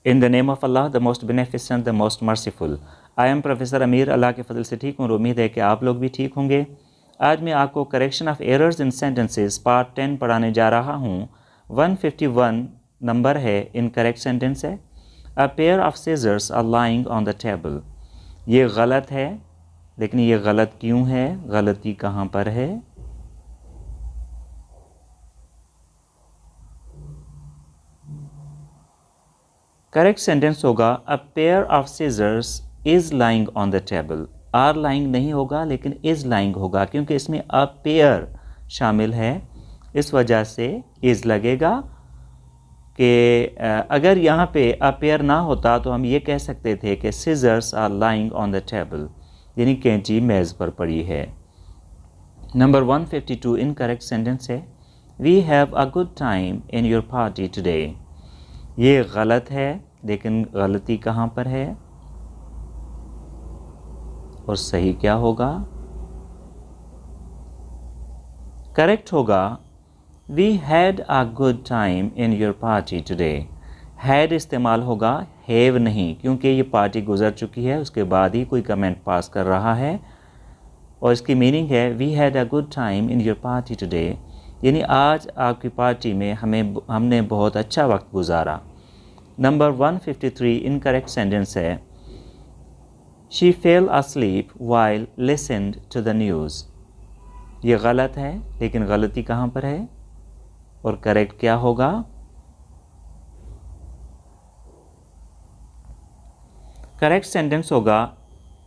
In the name of Allah, the most beneficent, the most merciful. I am Professor अमीर, अल्लाह के फजल से ठीक हूँ और उम्मीद है कि आप लोग भी ठीक होंगे। आज मैं आपको correction of errors in sentences part 10 पढ़ाने जा रहा हूँ। 151 नंबर है, इनकरेक्ट सेंटेंस है। A pair of scissors are lying on the table. ये गलत है, लेकिन ये गलत क्यों है? गलती कहाँ पर है? करेक्ट सेंटेंस होगा a pair of scissors is lying on the table. Are lying नहीं होगा, लेकिन इज लाइंग होगा, क्योंकि इसमें अ पेयर शामिल है, इस वजह से इज लगेगा। कि अगर यहाँ पे अ पेयर ना होता तो हम ये कह सकते थे कि scissors are lying on the table, यानी कैंची मेज़ पर पड़ी है। नंबर 152 इनकरेक्ट सेंटेंस है we have a good time in your party today. ये गलत है, लेकिन गलती कहाँ पर है और सही क्या होगा? करेक्ट होगा we had a good time in your party today. Had इस्तेमाल होगा, हैव नहीं, क्योंकि ये पार्टी गुजर चुकी है, उसके बाद ही कोई कमेंट पास कर रहा है और इसकी मीनिंग है we had a good time in your party today, यानी आज आपकी पार्टी में हमने बहुत अच्छा वक्त गुजारा। नंबर 153 इनकरेक्ट सेंटेंस है she fail asleep while listened to the news। ये गलत है, लेकिन गलती कहाँ पर है और करेक्ट क्या होगा? करेक्ट सेंटेंस होगा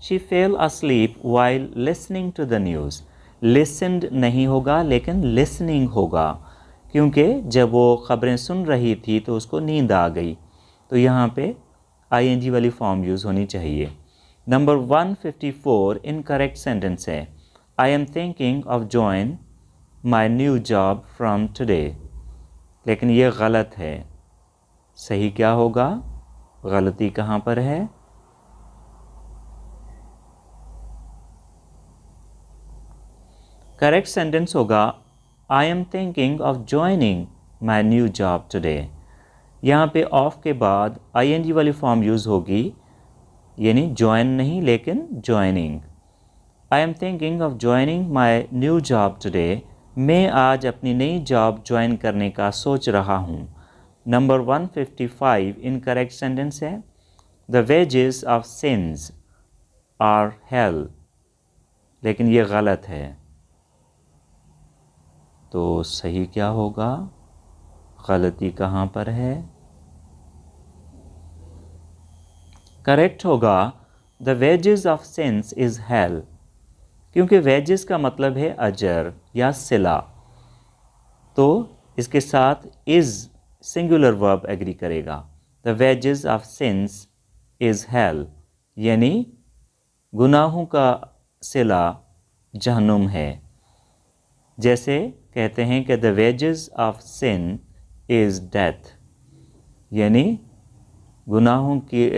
she fail asleep while listening to the news। listened नहीं होगा, लेकिन listening होगा, क्योंकि जब वो ख़बरें सुन रही थी तो उसको नींद आ गई, तो यहाँ पे ing वाली फॉर्म यूज़ होनी चाहिए। नंबर 154 इनकरेक्ट सेंटेंस है I am thinking of join my new job from today, लेकिन ये गलत है। सही क्या होगा? गलती कहाँ पर है? करेक्ट सेंटेंस होगा I am thinking of joining my new job today. यहाँ पे ऑफ के बाद ing वाली फॉर्म यूज़ होगी, यानी जॉइन नहीं, लेकिन joining. I am thinking of joining my new job today. मैं आज अपनी नई जॉब ज्वाइन करने का सोच रहा हूँ। नंबर 155 इनकरेक्ट सेंटेंस है the wages of sins are hell, लेकिन ये गलत है, तो सही क्या होगा? गलती कहाँ पर है? करेक्ट होगा the wages of since is hello, क्योंकि वेजेस का मतलब है अजर या सिला, तो इसके साथ इज़ सिंगुलर वर्ब एग्री करेगा। The wages of since is hello, यानी गुनाहों का सिला जहन्नुम है। जैसे कहते हैं कि the wages of sin is death, यानी गुनाहों की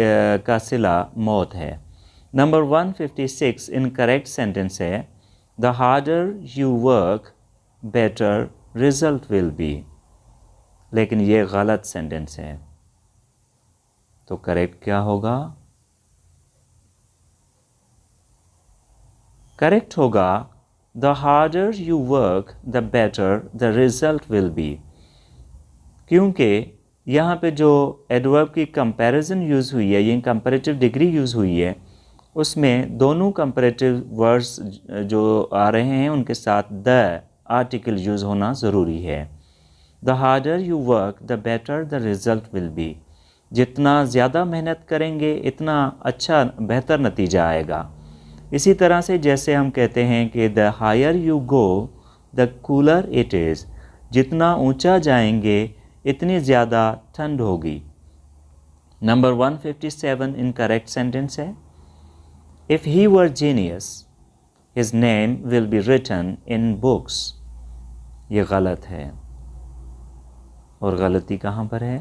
का सिला मौत है। नंबर 156 इनकरेक्ट सेंटेंस है the harder you work better result will be, लेकिन ये गलत सेंटेंस है, तो करेक्ट क्या होगा? करेक्ट होगा the harder you work the better the result will B, क्योंकि यहाँ पे जो एडवर्ब की कंपैरिजन यूज़ हुई है, ये कंपैरेटिव डिग्री यूज़ हुई है, उसमें दोनों कंपैरेटिव वर्ड्स जो आ रहे हैं उनके साथ द आर्टिकल यूज़ होना ज़रूरी है। The harder you work the better the result will be, जितना ज़्यादा मेहनत करेंगे इतना अच्छा बेहतर नतीजा आएगा। इसी तरह से जैसे हम कहते हैं कि the higher you go the cooler it is, जितना ऊंचा जाएंगे इतनी ज़्यादा ठंड होगी। नंबर 157 इनकरेक्ट सेंटेंस है if he were genius his name will be written in books. ये गलत है, और गलती कहाँ पर है?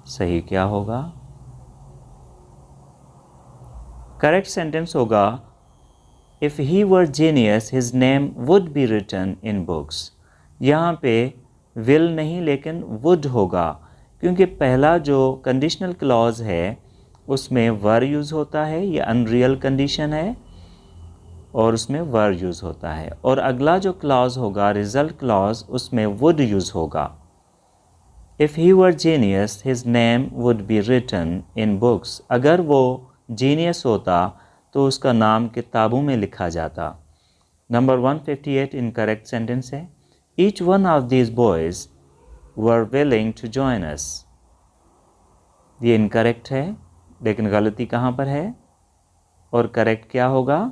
सही क्या होगा? करेक्ट सेंटेंस होगा if he were genius his name would be written in books. यहाँ पे विल नहीं, लेकिन वुड होगा, क्योंकि पहला जो कंडीशनल क्लॉज है उसमें वर यूज़ होता है, ये अनरियल कंडीशन है और उसमें वर यूज़ होता है। और अगला जो क्लॉज होगा रिजल्ट क्लॉज, उसमें वुड यूज़ होगा। If he were genius his name would be written in books, अगर वो जीनियस होता तो उसका नाम किताबों में लिखा जाता। नंबर 158 इनकरेक्ट सेंटेंस है, each one of these boys were willing to join us. ये इनकरेक्ट है, लेकिन गलती कहाँ पर है और करेक्ट क्या होगा?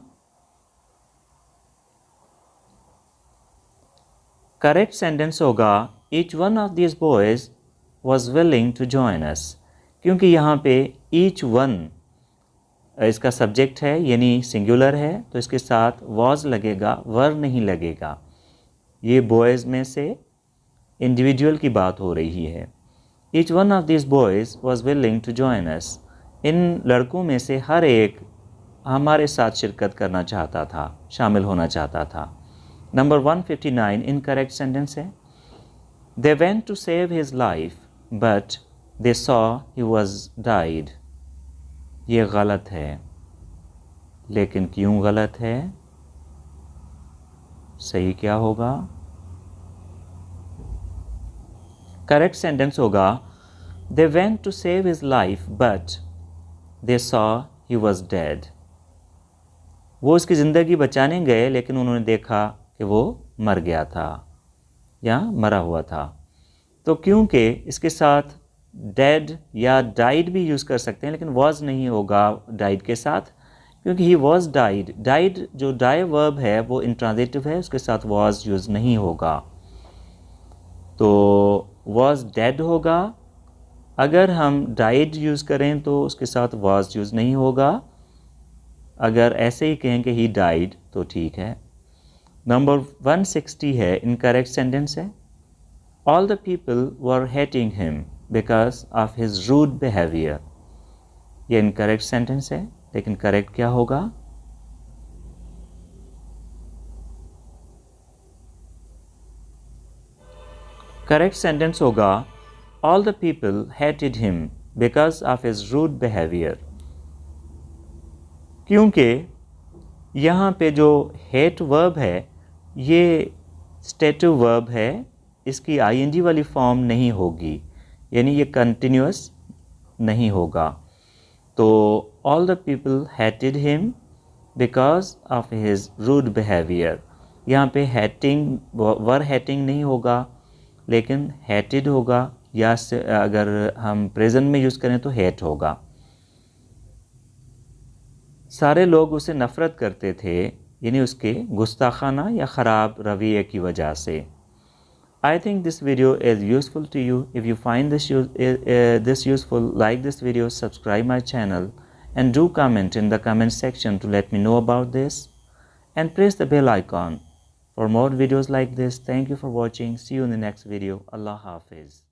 करेक्ट सेंटेंस होगा each one of these boys was willing to join us, क्योंकि यहाँ पे ईच वन इसका सब्जेक्ट है यानी सिंगुलर है, तो इसके साथ वॉज लगेगा, वर नहीं लगेगा। ये बॉयज़ में से इंडिविजुअल की बात हो रही है। Each one of this boys was willing to join us, इन लड़कों में से हर एक हमारे साथ शिरकत करना चाहता था, शामिल होना चाहता था। नंबर 159 इनकरेक्ट सेंटेंस है, they went to save his life but they saw he was died. ये गलत है, लेकिन क्यों गलत है? सही क्या होगा? करेक्ट सेंटेंस होगा they went to save his life but they saw he was dead. वो उसकी ज़िंदगी बचाने गए लेकिन उन्होंने देखा कि वो मर गया था या मरा हुआ था। तो क्योंकि इसके साथ डेड या डाइड भी यूज़ कर सकते हैं, लेकिन वॉज नहीं होगा डाइड के साथ, क्योंकि ही वॉज डाइड। डाइड जो डाई वर्ब है वो इंट्रांजिटिव है, उसके साथ वॉज यूज़ नहीं होगा, तो वॉज डेड होगा। अगर हम डाइड यूज़ करें तो उसके साथ वॉज यूज़ नहीं होगा। अगर ऐसे ही कहें कि ही डाइड तो ठीक है। नंबर 160 है इनकरेक्ट सेंटेंस है, all the people were hating him because of his rude behaviour. ये इनकरेक्ट सेंटेंस है, लेकिन करेक्ट क्या होगा? करेक्ट सेंटेंस होगा all the people hated him because of his rude behaviour, क्योंकि यहाँ पे जो हेट वर्ब है ये स्टेटिव वर्ब है, इसकी आईएनजी वाली फॉर्म नहीं होगी, यानी ये कंटिन्यूअस नहीं होगा। तो all the people hated him because of his rude behaviour, यहाँ पे हेटिंग वर हेटिंग नहीं होगा, लेकिन हेटेड होगा, या अगर हम प्रेजेंट में यूज़ करें तो हेट होगा। सारे लोग उसे नफ़रत करते थे, यानी उसके गुस्ताखाना या ख़राब रवैये की वजह से। I think this video is useful to you. If you find this useful, like this video, subscribe my channel, and do comment in the comment section to let me know about this, and press the bell icon for more videos like this. Thank you for watching. See you in the next video. Allah Hafiz.